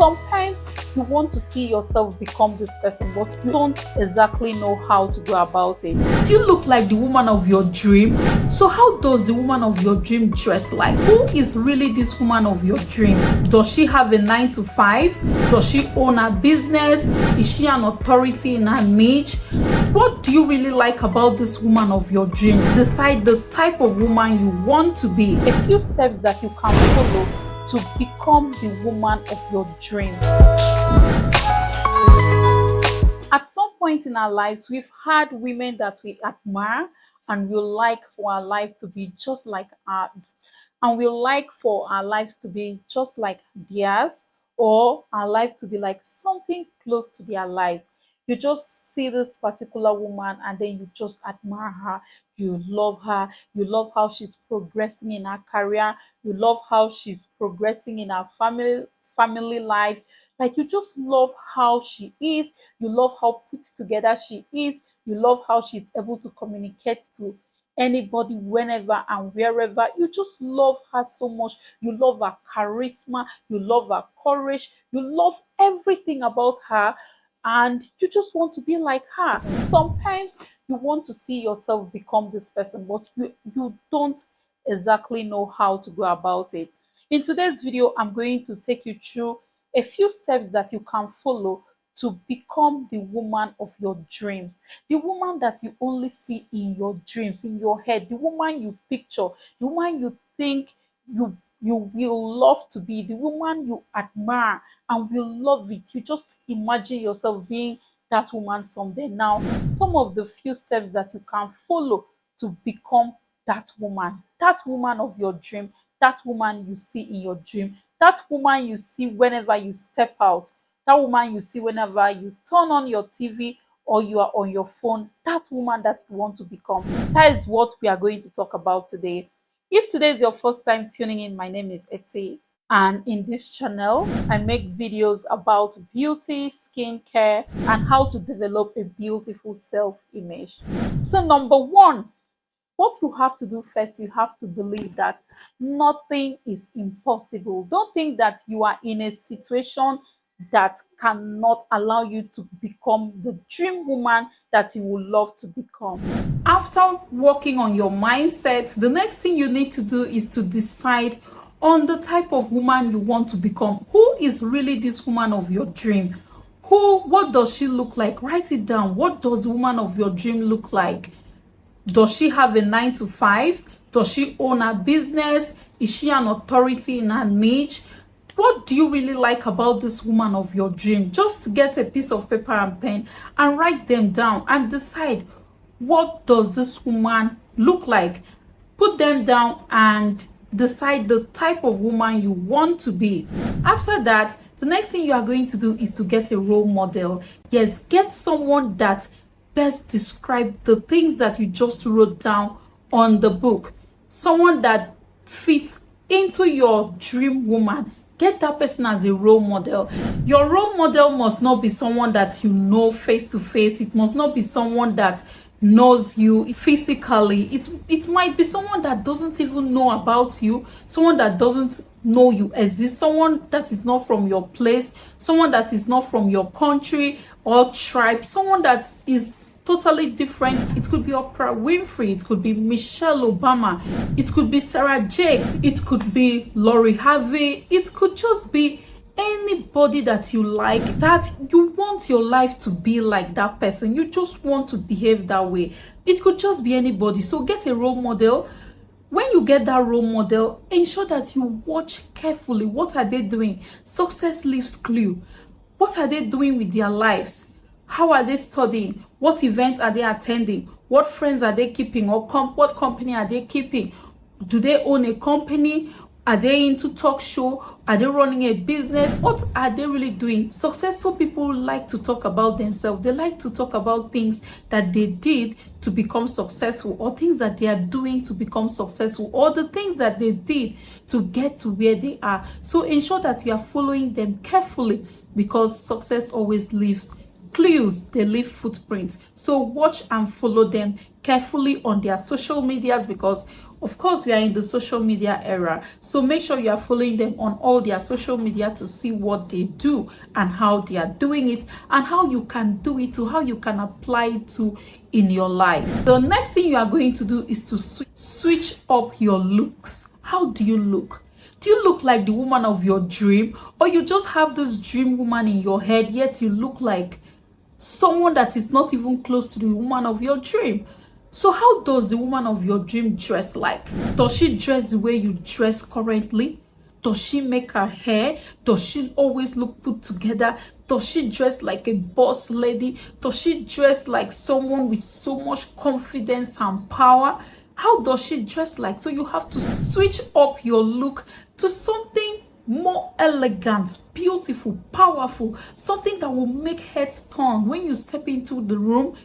Sometimes you want to see yourself become this person, but you don't exactly know how to go about it. Do you look like the woman of your dream? So how does the woman of your dream dress like? Who is really this woman of your dream? Does she have a 9 to 5? Does she own a business? Is she an authority in her niche? What do you really like about this woman of your dream? Decide the type of woman you want to be. A few steps that you can follow to become the woman of your dream. At some point in our lives, we've had women that we admire and we like for our life to be just like ours. And we like for our lives to be just like theirs, or our life to be like something close to their lives. You just see this particular woman and then you just admire her. You love her. You love how she's progressing in her career. You love how she's progressing in her family life. Like you just love how she is. You love how put together she is. You love how she's able to communicate to anybody, whenever and wherever. You just love her so much. You love her charisma. You love her courage. You love everything about her. And you just want to be like her. Sometimes you want to see yourself become this person, but you don't exactly know how to go about it. In today's video, I'm going to take you through a few steps that you can follow to become the woman of your dreams, the woman that you only see in your dreams, in your head, the woman you picture, the woman you think you will love to be, the woman you admire and will love it. You just imagine yourself being that woman someday. Now, some of the few steps that you can follow to become that woman of your dream, that woman you see in your dream, that woman you see whenever you step out, that woman you see whenever you turn on your TV or you are on your phone, that woman that you want to become. That is what we are going to talk about today. If today is your first time tuning in, my name is Eti. And in this channel, I make videos about beauty, skincare, and how to develop a beautiful self-image. So number one, what you have to do first, you have to believe that nothing is impossible. Don't think that you are in a situation that cannot allow you to become the dream woman that you would love to become. After working on your mindset, the next thing you need to do is to decide on the type of woman you want to become. Who is really this woman of your dream? What does she look like? Write it down. What does the woman of your dream look like? Does she have a 9 to 5? Does she own a business? Is she an authority in her niche? What do you really like about this woman of your dream? Just get a piece of paper and pen and write them down and decide, what does this woman look like? Put them down and decide the type of woman you want to be. After that, the next thing you are going to do is to get a role model. Yes, get someone that best describe the things that you just wrote down on the book. Someone that fits into your dream woman. Get that person as a role model. Your role model must not be someone that you know face to face. It must not be someone that knows you physically. It might be someone that doesn't even know about you, someone that doesn't know you exist, someone that is not from your place, someone that is not from your country or tribe, someone that is totally different. It could be Oprah Winfrey, it could be Michelle Obama, it could be Sarah Jakes, it could be Lori Harvey, it could just be anybody that you like, that you want your life to be like that person. You just want to behave that way. It could just be anybody. So get a role model. When you get that role model, ensure that you watch carefully. What are they doing? Success leaves clue. What are they doing with their lives? How are they studying? What events are they attending? What friends are they keeping? Or what company are they keeping? Do they own a company? Are they into talk show? Are they running a business? What are they really doing? Successful people like to talk about themselves. They like to talk about things that they did to become successful, or things that they are doing to become successful, or the things that they did to get to where they are. So ensure that you are following them carefully, because success always leaves clues, they leave footprints. So watch and follow them carefully on their social medias, because Of course, we are in the social media era, so make sure you are following them on all their social media to see what they do and how they are doing it and how you can do it, to how you can apply it to in your life. The next thing you are going to do is to switch up your looks. How do you look? Do you look like the woman of your dream, or you just have this dream woman in your head, yet you look like someone that is not even close to the woman of your dream? So how does the woman of your dream dress like? Does she dress the way you dress currently? Does she make her hair? Does she always look put together? Does she dress like a boss lady? Does she dress like someone with so much confidence and power? How does she dress like? So you have to switch up your look to something more elegant, beautiful, powerful, something that will make heads turn. When you step into the room,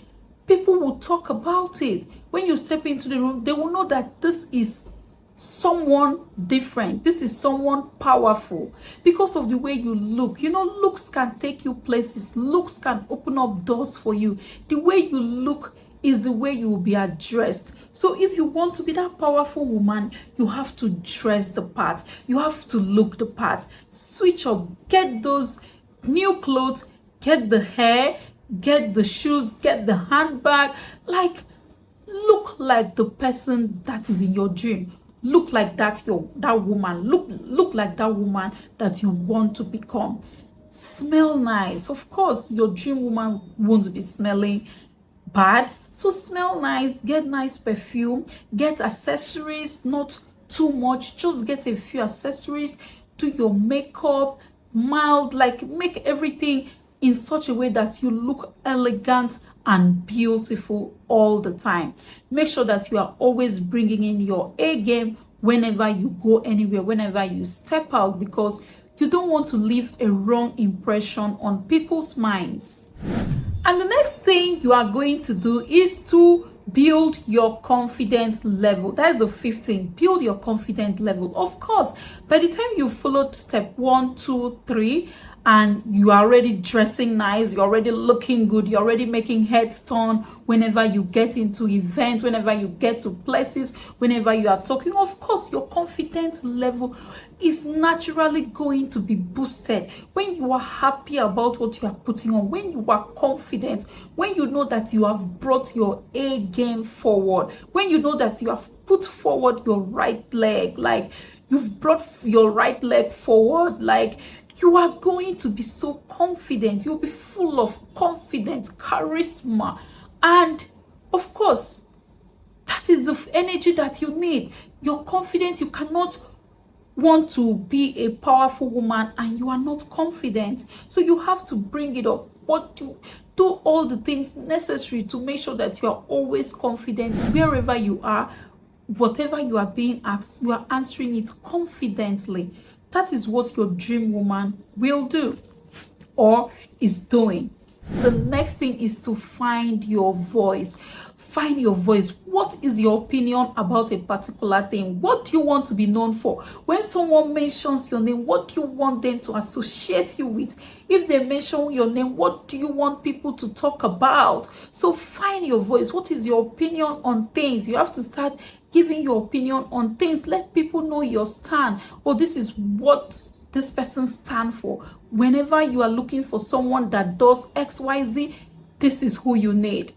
people will talk about it. When you step into the room, they will know that this is someone different. This is someone powerful because of the way you look. You know, looks can take you places. Looks can open up doors for you. The way you look is the way you will be addressed. So if you want to be that powerful woman, you have to dress the part. You have to look the part. Switch up. Get those new clothes. Get the hair. Get the shoes. Get the handbag. Like, look like the person that is in your dream. Look like that woman. Look like that woman that you want to become. Smell nice. Of course, your dream woman won't be smelling bad, so smell nice, get nice perfume, get accessories, not too much, just get a few accessories, do your makeup mild, like make everything in such a way that you look elegant and beautiful all the time. Make sure that you are always bringing in your A game whenever you go anywhere, whenever you step out, because you don't want to leave a wrong impression on people's minds. And the next thing you are going to do is to build your confidence level. That is the 5th thing. Build your confidence level. Of course, by the time you followed step 1, 2, 3, and you are already dressing nice, you're already looking good, you're already making heads turn whenever you get into events, whenever you get to places, whenever you are talking, of course, your confidence level is naturally going to be boosted. When you are happy about what you are putting on, when you are confident, when you know that you have brought your A game forward, when you know that you have put forward your right leg, like you've brought your right leg forward, like you are going to be so confident. You'll be full of confidence, charisma, and of course, that is the energy that you need. You're confident. You cannot want to be a powerful woman and you are not confident. So you have to bring it up. Do all the things necessary to make sure that you are always confident wherever you are. Whatever you are being asked, you are answering it confidently. That is what your dream woman will do or is doing. The next thing is to find your voice. Find your voice. What is your opinion about a particular thing? What do you want to be known for? When someone mentions your name, what do you want them to associate you with? If they mention your name, what do you want people to talk about? So find your voice. What is your opinion on things? You have to start giving your opinion on things. Let people know your stand. Oh, this is what this person stand for. Whenever you are looking for someone that does XYZ, this is who you need.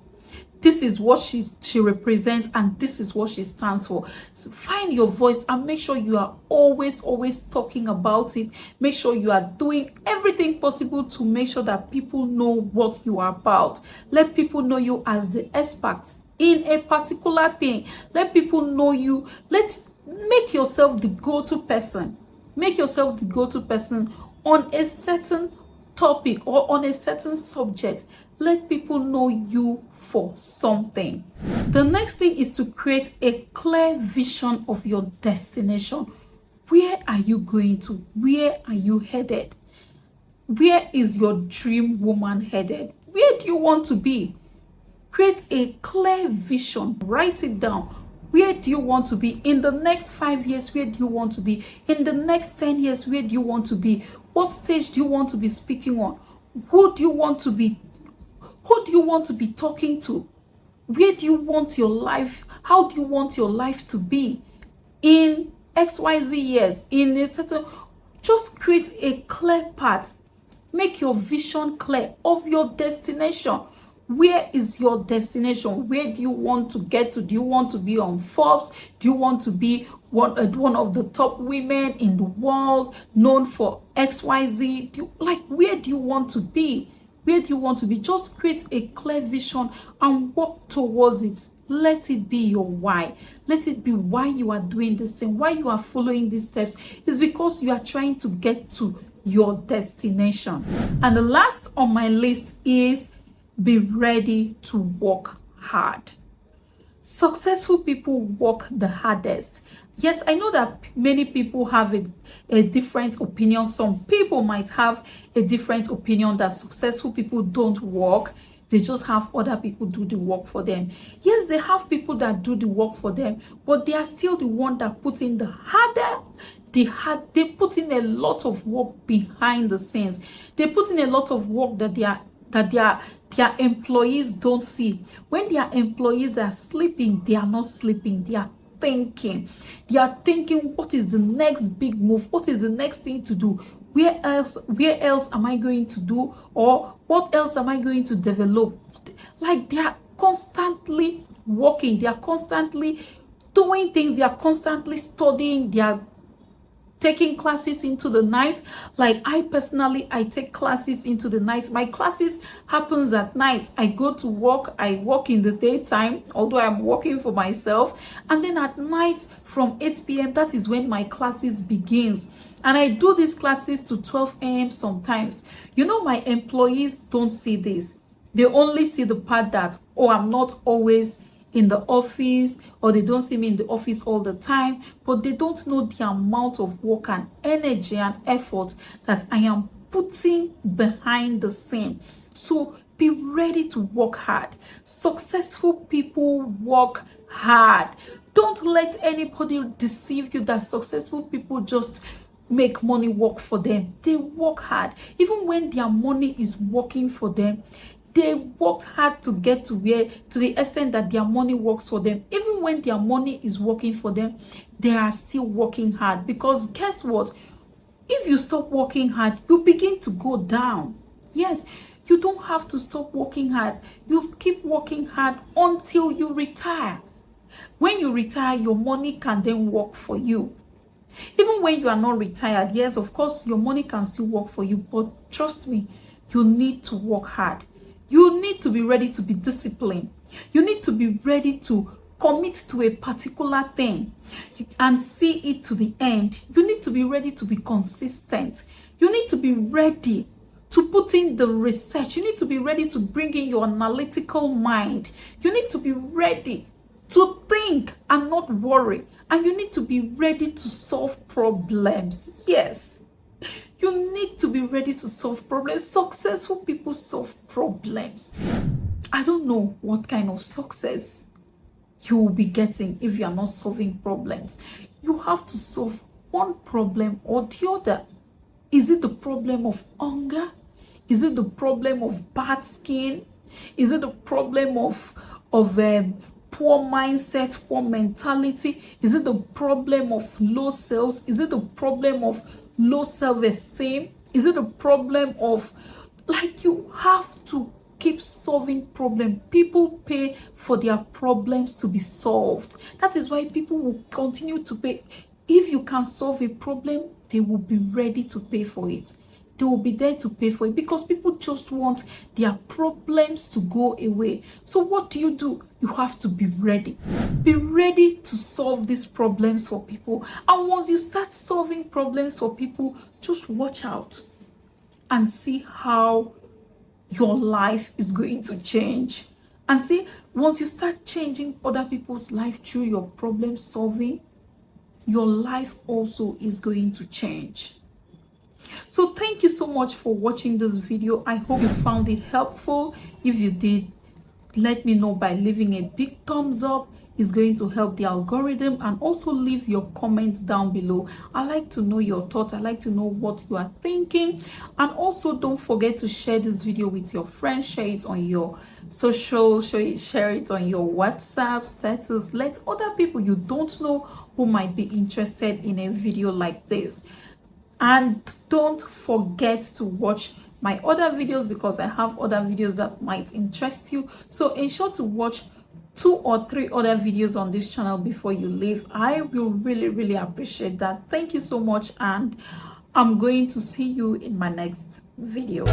This is what she represents, and this is what she stands for. So find your voice and make sure you are always talking about it. Make sure you are doing everything possible to make sure that people know what you are about. Let people know you as the expert in a particular thing. Let people know you. Let's make yourself the go-to person. Make yourself the go-to person on a certain topic or on a certain subject. Let people know you for something. The next thing is to create a clear vision of your destination. Where are you going to? Where are you headed? Where is your dream woman headed? Where do you want to be? Create a clear vision. Write it down. Where do you want to be? In the next 5 years, where do you want to be? In the next 10 years, where do you want to be? What stage do you want to be speaking on? Who do you want to be? Who do you want to be talking to? Where do you want your life? How do you want your life to be? in XYZ years, in a certain, just create a clear path. Make your vision clear of your destination. Where is your destination? Where do you want to get to? Do you want to be on Forbes? Do you want to be one of the top women in the world, known for XYZ? Where do you want to be? Where do you want to be? Just create a clear vision and work towards it. Let it be your why. Let it be why you are doing this thing, why you are following these steps. It's because you are trying to get to your destination. And the last on my list is be ready to work hard. Successful people work the hardest. Yes, I know that many people have a different opinion. Some people might have a different opinion that successful people don't work. They just have other people do the work for them. Yes, they have people that do the work for them, but they are still the one that put in they put in a lot of work behind the scenes. They put in a lot of work that their employees don't see. When their employees are sleeping, they are not sleeping. They are thinking. They are thinking, what is the next big move? What is the next thing to do? Where else am I going to do? Or what else am I going to develop? Like, they are constantly working. They are constantly doing things. They are constantly studying. They are taking classes into the night. Like, I personally, I take classes into the night. My classes happens at night. I go to work. I work in the daytime, although I'm working for myself. And then at night from 8 p.m., that is when my classes begins. And I do these classes to 12 a.m. sometimes. You know, my employees don't see this. They only see the part that, oh, I'm not always in the office, or they don't see me in the office all the time, but they don't know the amount of work and energy and effort that I am putting behind the scene. So be ready to work hard. Successful people work hard. Don't let anybody deceive you that successful people just make money work for them. They work hard. Even when their money is working for them, they worked hard to get to the extent that their money works for them. Even when their money is working for them, they are still working hard. Because guess what? If you stop working hard, you begin to go down. Yes, you don't have to stop working hard. You keep working hard until you retire. When you retire, your money can then work for you. Even when you are not retired, yes, of course, your money can still work for you. But trust me, you need to work hard. You need to be ready to be disciplined. You need to be ready to commit to a particular thing and see it to the end. You need to be ready to be consistent. You need to be ready to put in the research. You need to be ready to bring in your analytical mind. You need to be ready to think and not worry. And you need to be ready to solve problems. Yes. You need to be ready to solve problems. Successful people solve problems. I don't know what kind of success you will be getting if you are not solving problems. You have to solve one problem or the other. Is it the problem of hunger? Is it the problem of bad skin? Is it the problem of poor mindset, poor mentality? Is it the problem of low sales? Is it the problem of low self-esteem? Is it a problem of, like, you have to keep solving problems? People pay for their problems to be solved. That is why people will continue to pay. If you can solve a problem, they will be ready to pay for it. They will be there to pay for it because people just want their problems to go away. So what do? You have to be ready. Be ready to solve these problems for people. And once you start solving problems for people, just watch out and see how your life is going to change. And see, once you start changing other people's life through your problem solving, your life also is going to change. So thank you so much for watching this video. I hope you found it helpful. If you did, let me know by leaving a big thumbs up. is going to help the algorithm. And also leave your comments down below. I like to know your thoughts. I like to know what you are thinking. And also don't forget to share this video with your friends. Share it on your social, share it on your WhatsApp status. Let other people you don't know who might be interested in a video like this. And don't forget to watch my other videos, because I have other videos that might interest you. So ensure to watch 2 or 3 other videos on this channel before you leave. I will really appreciate that. Thank you so much, and I'm going to see you in my next video.